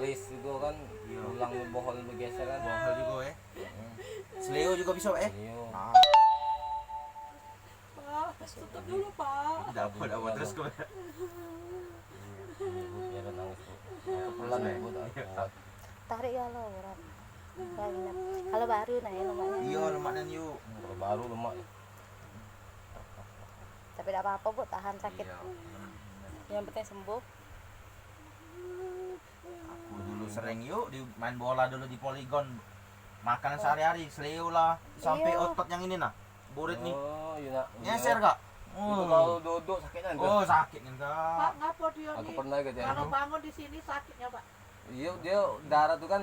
keris itu kan, tulang bohol bergeser kan. Bohol juga ya. Seleo juga bisa Pak ya. Iya. Pak, tutup dulu Pak. Dapat terus gue. Biar nangis Bu. Pelan ya Bu. Tarik ya lo berat. Banyak. Kalau baru nah ya lemaknya. Iya lemaknya yuk. Kalau baru lemak. Tapi tidak apa-apa Bu, tahan sakit. Iya. Yang penting sembuh. Aku dulu sering yuk di main bola dulu di poligon. Makanan sehari-hari seleo lah sampai Iya. otot yang ini nah. Burit nih. Oh, iya nak. Nyeser Kak. Itu kalau duduk sakitnya enggak? Oh sakit kan Pak, Kak. ngapa dia Aku nih? pernah gitu ya. Kalau bangun di sini sakitnya Pak. Iya, dia darah tuh kan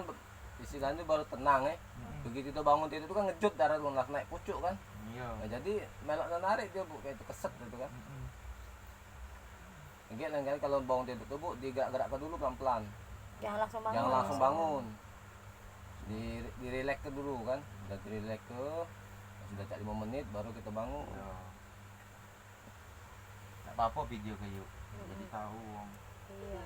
istilahnya baru tenang ya. Begitu itu bangun tidur tuh kan ngejut darah tuh naik pucuk kan. Iya. Nah, jadi melok dan narik dia Bu, kayak itu keset gitu kan. Enggak lain kali kalau bangun tidur tuh Bu, digerak-gerakkan dulu pelan-pelan. Jangan langsung bangun. Jangan langsung bangun. Di relax dulu kan. Udah di relax ke sudah cak 5 menit baru kita bangun. Iya. Enggak apa-apa video ke yuk. Jadi tahu wong. Iya.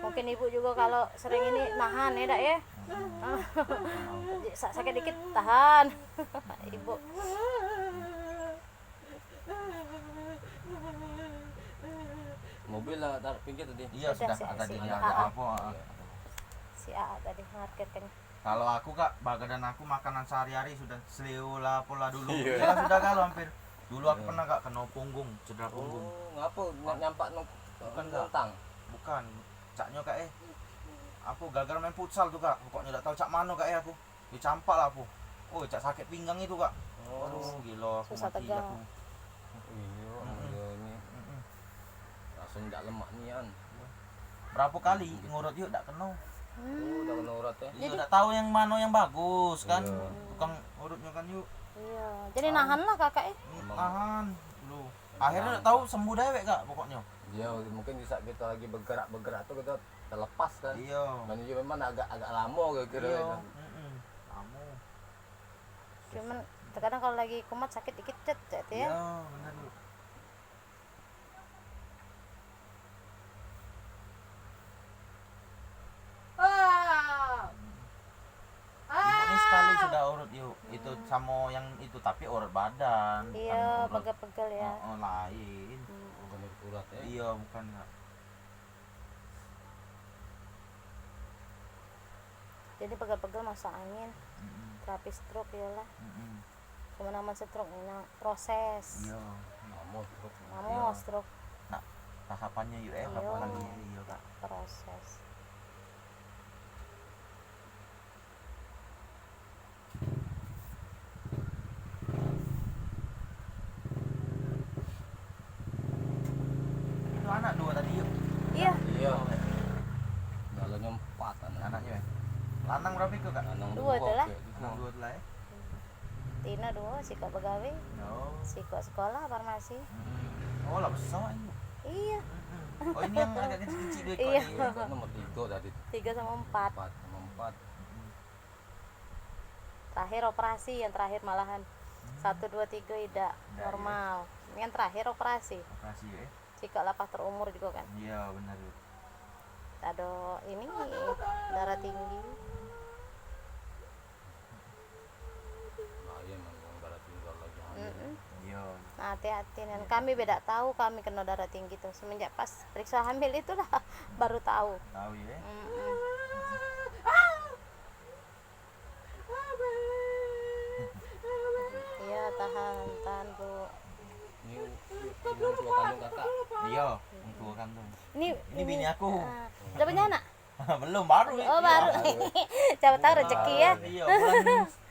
Mungkin ibu juga kalau sering ini nahan ya dak ya. Sakit dikit tahan. Ibu. Mobil lah taruh pinggir tadi. Iya Sudah, sudah ada si- di si- ada ah, apa. Si A tadi marketkan. Kalau aku Kak, badan aku makanan sehari-hari sudah seleo lah pola dulu. Iya. Ya sudah kalau hampir. Dulu aku pernah Kak kena punggung, cedera punggung. Oh, ngapa nyampak Bukan, Kak. kentang. Bukan, caknya Kak aku gagal main futsal tuh Kak. Pokoknya enggak tahu cak mana Kak aku. Dicampak lah aku. Oh, cak sakit pinggang itu Kak. Aduh, gila aku Susah mati tegang. aku. Iya, iya ini langsung enggak lemak nian. Berapa kali ngurut yuk enggak kena. Oh, udah kena urat ya. Iya, enggak tahu yang mana yang bagus kan. Iya. Tukang urutnya kan yuk. Iya. Jadi nahan lah kakak ya. Tahan dulu. Akhirnya enggak tahu sembuh dewek Kak pokoknya. Dia mungkin di saat kita lagi bergerak tuh kita terlepas kan. Iya. Dan juga memang agak lama kira-kira Iya. itu. Kamu. Cuman terkadang kalau lagi kumat sakit dikit cet ya. Iya, benar yuk. Ah. Ibu ini sekali sudah urut yuk. Itu sama yang itu tapi urut badan. bukan Iya, urut pegel-pegel ya. lain. Bukan urat ya. Iya, bukan Kak. Jadi pegel-pegel masuk angin, terapi stroke ya lah. Cuma nama stroke ini proses. Iya. Lama terus. Kamu stroke Nah, tahapannya yuk Iya. berapa kali iya Kak. proses. Itu anak dua tadi yuk. Iya. Iya. Dalamnya 4 Anaknya ya. Lanang berapa itu Kak? Lanang Dua tuh lah. kayak gitu. Lanang dua lah ya. Tina dua, Siko pegawai, Oh. Siko sekolah farmasi. Oh, lah besar ini. Iya. Oh, ini yang agak kecil-kecil dua ekor Iya. nih. Itu nomor 3 tadi. 3 sama 4. 4 sama 4. Terakhir operasi, yang terakhir malahan 1 2 3 tidak normal. Yang terakhir operasi. Operasi ya. Siko lapas terumur juga kan. Iya, benar yuk. Ada ini darah tinggi. Nah, iya memang darah tinggal lagi. Iya. Nah, hati-hati dan kami beda tahu kami kena darah tinggi tuh semenjak pas periksa hamil itulah baru tahu. Tahu ya. Iya, tahan Bu. Ini tua kandung kakak. Iya, untuk kan tuh. Ini bini aku. Udah punya anak? Belum baru. Oh, baru. Siapa tahu rezeki ya. Iya,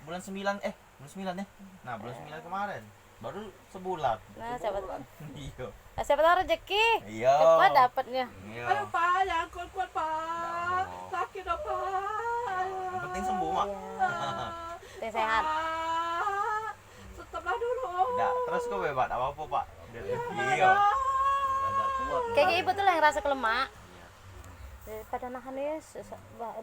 bulan 9 bulan 9 ya. Nah, bulan 9 kemarin. Baru sebulan. Nah, siapa tahu. Iya. Nah, siapa tahu rezeki. Iya. Cepat dapatnya. Iya. Ayo Pak, yang kuat-kuat Pak. Sakit apa? Yang penting sembuh, Mak. Iya. Yang sehat. Pak, stoplah dulu. Enggak, terus kok bebas apa-apa, Pak. Iya. Agak kuat. Kayak ibu tuh lah yang rasa kelemak. Daripada nahan ya,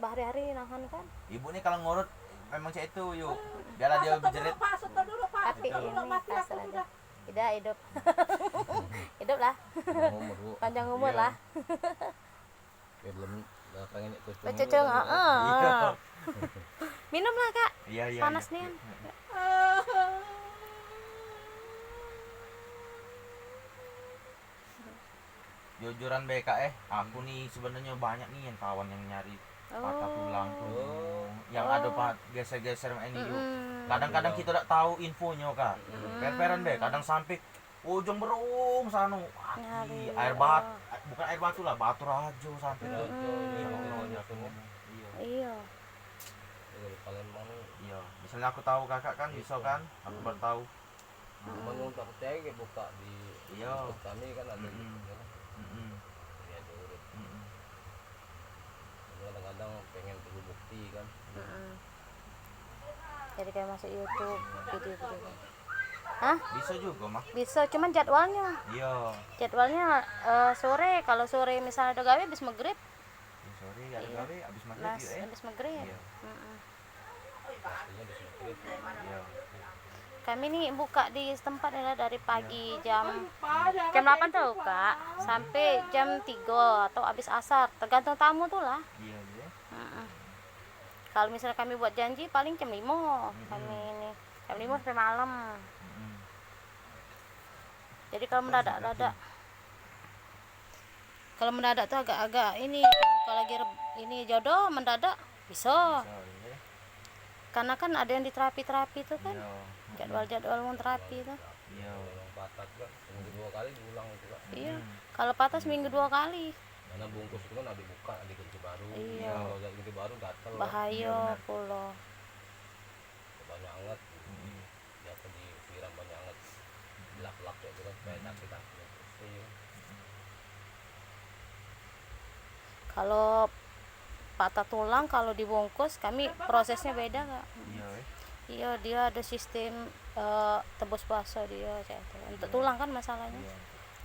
hari-hari nahan kan. Ibu nih kalau ngurut memang cek itu yuk. Biarlah dia berjerit. Setor dulu Pak. Tapi Setor dulu, ini mati aku pasrah sudah. Tidak hidup. Hidup lah. Umur Bu. Panjang umur Iya. lah. Ya belum pengen ikut Becocong, Iya. minum lah kak. Iya, iya. Panas iya. nih. Jujuran BK aku nih sebenarnya banyak nih yang kawan yang nyari patah tulang tuh. Oh. Yang ada geser-geser ini yuk. Mm-mm. Kadang-kadang kita tidak tahu infonya kak. Per-peran deh, kadang sampai ujung berung sanu. Nyari, Air batu, bukan air batu lah, batu rajo sampai tuh. Mm-mm. Ya Allah, ya Allah. Iya. Iya. Dari Palembang Iya, misalnya aku tahu kakak kan bisa kan, aku baru tahu. cuman untuk aku cek buka di Iya. tempat kami kan ada Mm-mm. gitu kan. Mm-mm. Ya urut. Mm-mm. Kadang-kadang pengen perlu bukti kan. Mm-mm. Jadi kayak masuk YouTube video-video. Hah? Bisa juga mah. Bisa, cuman jadwalnya. Iya. Jadwalnya sore. Kalau sore misalnya ada gawe habis maghrib. Sorry, ada Iya. gawe abis maghrib Nas, yuk habis maghrib. Iya. Mm-mm. Pastinya di sini Iya. Kami nih buka di setempat adalah dari pagi jam Pak, jangan jam 8 kayak tuh gitu, kak Pak. sampai jam 3 atau habis asar tergantung tamu tuh lah. Iya, iya. Mm-mm. Kalau misalnya kami buat janji paling jam 5 kami ini jam 5 sampai malam. Mm-mm. Jadi kalau mendadak tuh agak-agak ini kalau lagi ini jodoh mendadak bisa. Bisa, iya. Karena kan ada yang di terapi-terapi tuh kan. Iya. Jadwal mau terapi tuh. Iya. yang patah kan seminggu 2 kali diulang itu kan. Iya. Kalau patah seminggu 2 kali. Karena bungkus itu kan ada dibuka, ada ganti baru. Iya. Kalau ada ganti baru gatel. Bahaya pula. Banyak anget. Mm-mm. Dia apa disiram banyak anget. Dilap-lap kayak gitu kan supaya sakit-sakit. Iya. Kalau patah tulang kalau dibungkus kami prosesnya beda kak. Iya, Iya dia ada sistem tebus baso dia kayak itu. Untuk tulang kan masalahnya iya.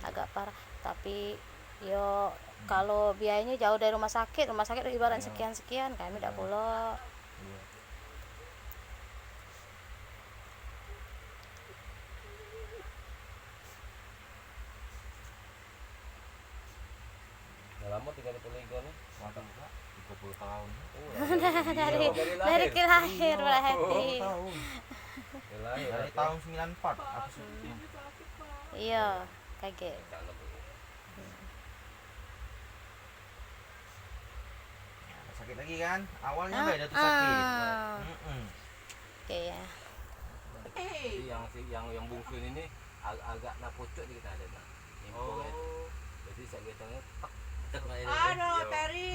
agak parah. Tapi yo kalau biayanya jauh dari rumah sakit ibarat Iya. sekian kami tidak Iya. pula. Iya. Udah lama tinggal di Poligon nih. Waduh, Kak, 30 tahun. Oh, dari lahir. lahir berarti. 30 tahun. Dari lahir. Dari tahun 94 aku sudah. Ini sakit, Pak. Iya kaget. Sana, Bu. Sakit lagi kan? Awalnya beda tuh sakit. Mm-mm. Oke ya. Jadi yang bungsu ini agak napucuk dikit ada nah. Info kan. Jadi sakitnya tak tek lah ini. Aduh, Yo. Teri.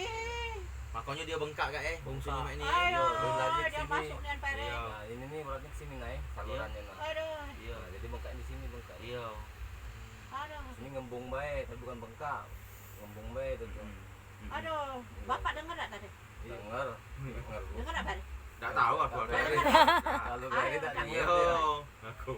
Makanya dia bengkak kak bungsunya mak ini. Aduh, belum lanjut dia sini. masuk dengan Peri. Iya. Nah, ini nih berarti ke sini naik salurannya nah. Aduh, Iya. Nah, jadi bengkak di sini bengkak. Iya. aduh. Ini ngembung baik, tapi bukan bengkak. Ngembung baik itu. Aduh, Bapak dengar tak tadi? Dengar. Dengar. Bu. Dengar tak, Peri? Enggak tahu aku. Kalau Ayo, dari tak jangan. dengar Iya. dia. Aku.